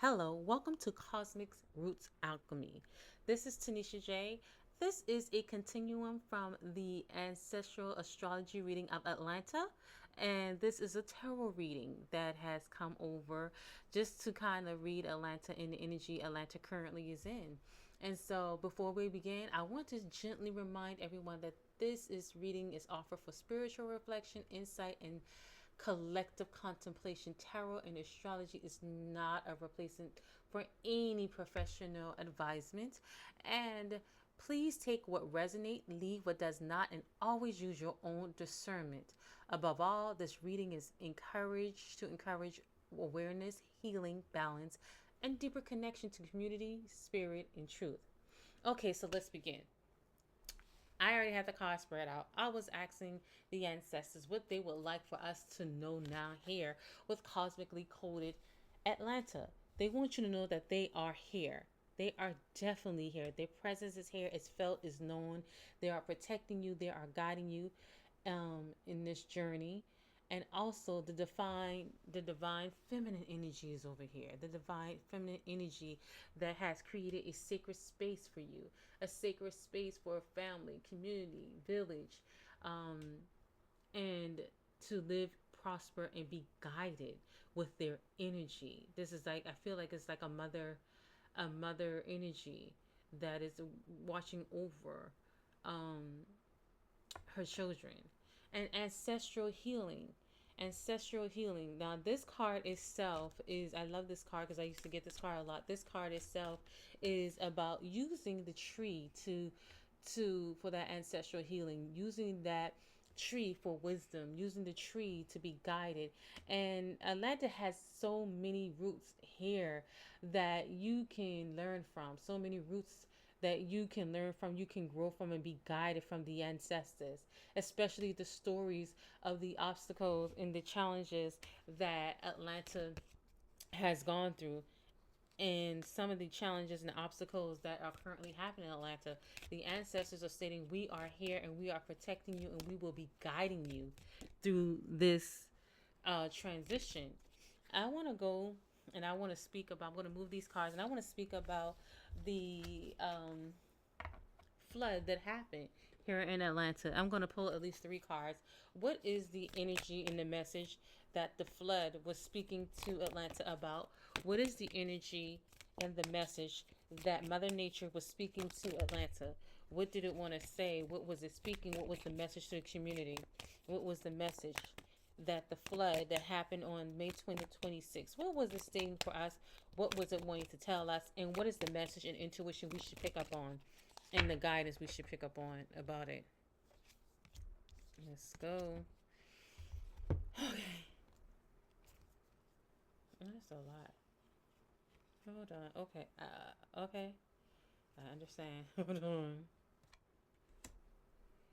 Hello, welcome to Cosmic Roots Alchemy. This is Tanisha J. This is a continuum from the Ancestral Astrology reading of Atlanta, and this is a tarot reading that has come over just to kind of read Atlanta in the energy Atlanta currently is in. And so, before we begin, I want to gently remind everyone that this reading is offered for spiritual reflection, insight, and collective contemplation. Tarot and astrology is not a replacement for any professional advisement. And please take what resonates, leave what does not, and always use your own discernment. Above all, this reading is encouraged to encourage awareness, healing, balance, and deeper connection to community, spirit, and truth. Okay, so let's begin. I already had the card spread out. I was asking the ancestors what they would like for us to know now here with cosmically coded Atlanta. They want you to know that they are here. They are definitely here. Their presence is here. It's felt, is known. They are protecting you. They are guiding you in this journey. And also the divine feminine energy is over here. The divine feminine energy that has created a sacred space for you, a sacred space for a family, community, village, and to live, prosper, and be guided with their energy. This is like, I feel like it's like a mother energy that is watching over her children. And ancestral healing. Now this card itself is, I love this card because I used to get this card a lot. This card itself is about using the tree for that ancestral healing, using that tree for wisdom, using the tree to be guided. And Atlanta has so many roots here that you can learn from, so many roots that you can learn from, you can grow from, and be guided from the ancestors, especially the stories of the obstacles and the challenges that Atlanta has gone through, and some of the challenges and obstacles that are currently happening in Atlanta. The ancestors are stating, we are here and we are protecting you and we will be guiding you through this transition. I want to go and I want to speak about, I'm going to move these cards and I want to speak about the flood that happened here in Atlanta. I'm going to pull at least three cards. What is the energy and the message that the flood was speaking to Atlanta about? What is the energy and the message that Mother Nature was speaking to Atlanta? What did it want to say? What was it speaking? What was the message to the community? What was the message that the flood that happened on May 2026, what was it stating for us? What was it wanting to tell us? And what is the message and intuition we should pick up on? And the guidance we should pick up on about it. Let's go. Okay. That's a lot. Hold on. Okay. Okay. I understand. Hold on.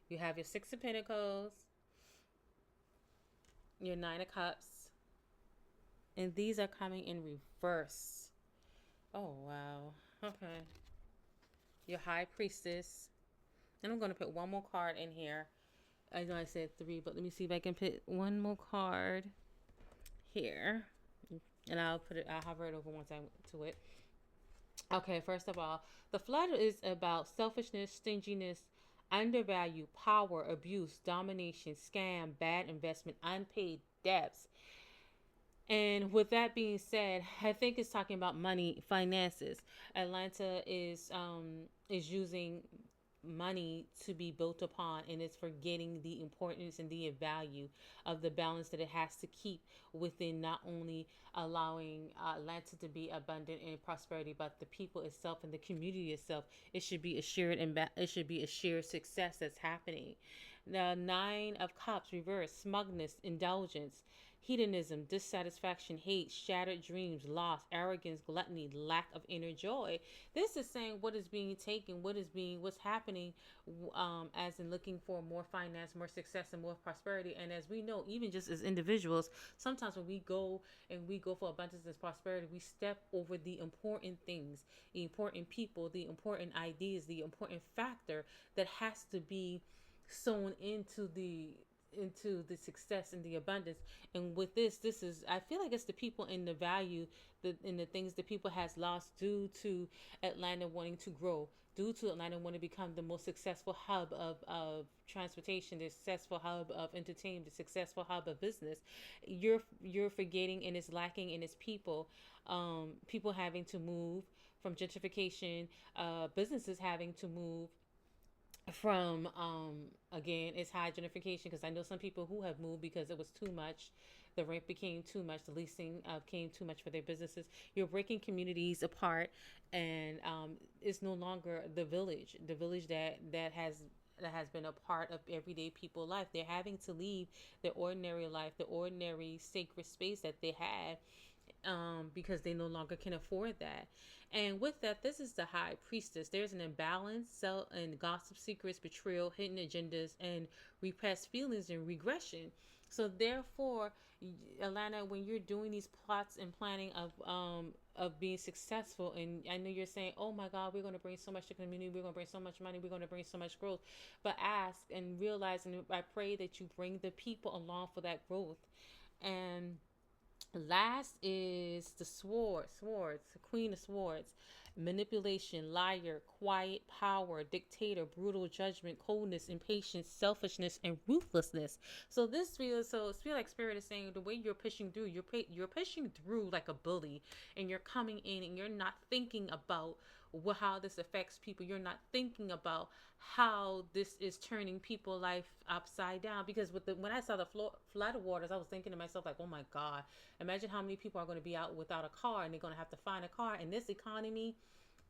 You have your Six of Pentacles, your Nine of Cups, and these are coming in reverse. Oh, wow. Okay. Your High Priestess. And I'm going to put one more card in here. I know I said three, but let me see if I can put one more card here. And I'll hover it over once I to it. Okay, first of all, the flood is about selfishness, stinginess, undervalue, power, abuse, domination, scam, bad investment, unpaid debts. And with that being said, I think it's talking about money, finances. Atlanta is using money to be built upon, and it's forgetting the importance and the value of the balance that it has to keep within, not only allowing Atlanta to be abundant in prosperity, but the people itself and the community itself. It should be assured, and it should be a shared success that's happening. The Nine of Cups reverse: smugness, indulgence, hedonism, dissatisfaction, hate, shattered dreams, loss, arrogance, gluttony, lack of inner joy. This is saying what is being taken, what's happening, as in looking for more finance, more success, and more prosperity. And as we know, even just as individuals, sometimes when we go for abundance and prosperity, we step over the important things, the important people, the important ideas, the important factor that has to be sewn into the into the success and the abundance. And with this is, I feel like it's the people in the value, in the things that people has lost due to Atlanta wanting to grow, due to Atlanta wanting to become the most successful hub of transportation, the successful hub of entertainment, the successful hub of business. You're forgetting, and it's lacking in its people. People having to move from gentrification, businesses having to move from, again, it's high gentrification, because I know some people who have moved because it was too much. The rent became too much, the leasing became too much for their businesses. You're breaking communities apart, and it's no longer the village that has been a part of everyday people life. They're having to leave their ordinary life, the ordinary sacred space that they had, because they no longer can afford that. And with that, this is the high priestess. There's an imbalance, and gossip, secrets, betrayal, hidden agendas, and repressed feelings and regression. So therefore, Alana, when you're doing these plots and planning of being successful, and I know you're saying, oh my God, we're going to bring so much to the community, we're going to bring so much money, we're going to bring so much growth. But ask and realize, and I pray that you bring the people along for that growth. And last is the swords, the queen of swords. Manipulation, liar, quiet power, dictator, brutal judgment, coldness, impatience, selfishness, and ruthlessness. So this feels, so it feels like Spirit is saying the way you're pushing through, you're pushing through like a bully, and you're coming in and you're not thinking about how this affects people. You're not thinking about how this is turning people life upside down. Because when I saw the flood of waters, I was thinking to myself like, oh my God, imagine how many people are going to be out without a car, and they're going to have to find a car in this economy,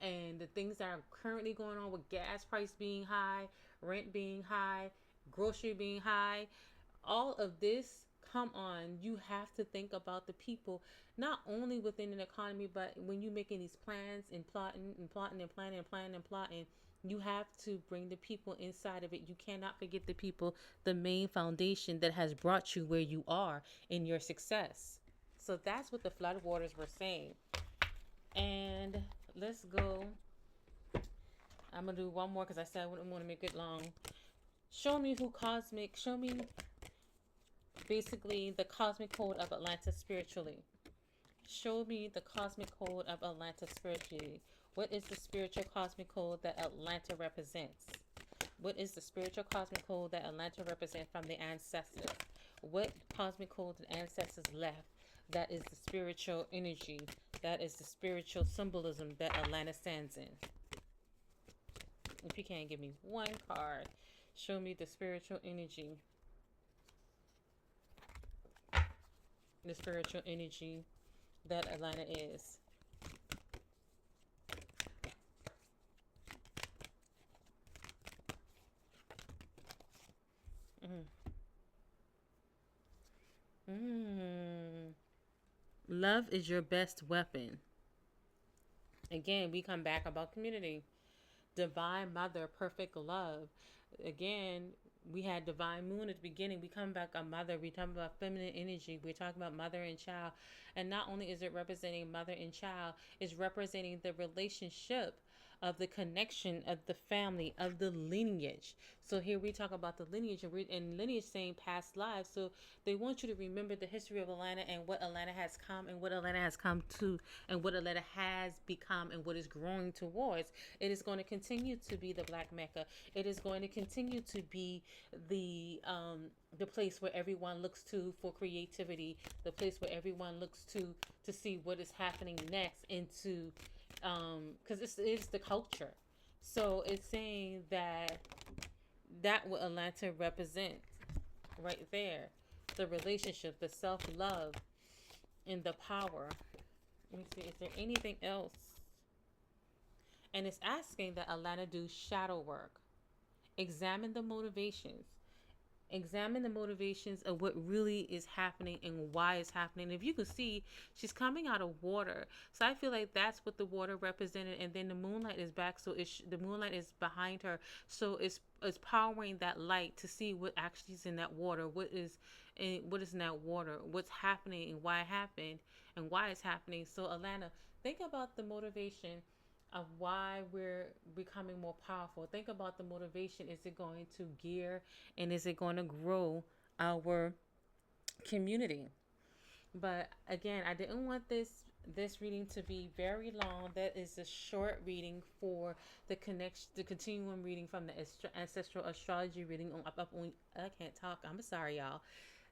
and the things that are currently going on with gas price being high, rent being high, grocery being high. All of this, come on, you have to think about the people, not only within an economy, but when you're making these plans and plotting and plotting and planning and planning and plotting, you have to bring the people inside of it. You cannot forget the people, the main foundation that has brought you where you are in your success. So that's what the flood waters were saying. And let's go. I'm going to do one more because I said I wouldn't want to make it long. Show me basically the cosmic code of Atlanta spiritually. Show me the cosmic code of Atlanta spiritually. What is the spiritual cosmic code that Atlanta represents? What is the spiritual cosmic code that Atlanta represents from the ancestors? What cosmic code the ancestors left? That is the spiritual energy. That is the spiritual symbolism that Atlanta stands in. If you can't give me one card, show me the spiritual energy. The spiritual energy that Atlanta is. Love is your best weapon. Again, we come back about community. Divine mother, perfect love. Again, we had divine moon at the beginning. We come back on mother. We talk about feminine energy. We're talking about mother and child. And not only is it representing mother and child, it's representing the relationship of the connection of the family, of the lineage. So here we talk about the lineage, and lineage saying past lives. So they want you to remember the history of Atlanta and what Atlanta has come and what Atlanta has come to and what Atlanta has become and what is growing towards. It is going to continue to be the Black Mecca. It is going to continue to be the place where everyone looks to for creativity, the place where everyone looks to see what is happening next, into because it's the culture. So it's saying that what Atlanta represents right there, the relationship, the self-love, and the power. Let me see, is there anything else? And it's asking that Atlanta do shadow work. Examine the motivations. Examine the motivations of what really is happening and why it's happening. If you can see, she's coming out of water, so I feel like that's what the water represented. And then the moonlight is back, so the moonlight is behind her, so it's powering that light to see what actually is in that water, what is in that water, what's happening and why it happened and why it's happening. So Alana, think about the motivation of why we're becoming more powerful. Think about the motivation. Is it going to gear, and is it going to grow our community. But again, I didn't want this reading to be very long. That is a short reading for the continuum reading from the ancestral astrology reading up on. I can't talk. I'm sorry, y'all.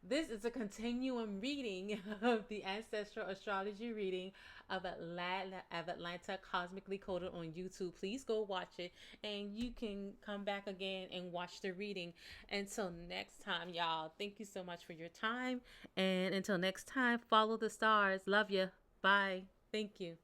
This is a continuum reading of the ancestral astrology reading of Atlanta Cosmically Coded on YouTube. Please go watch it, and you can come back again and watch the reading. Until next time, y'all, thank you so much for your time. And until next time, follow the stars. Love you. Bye. Thank you.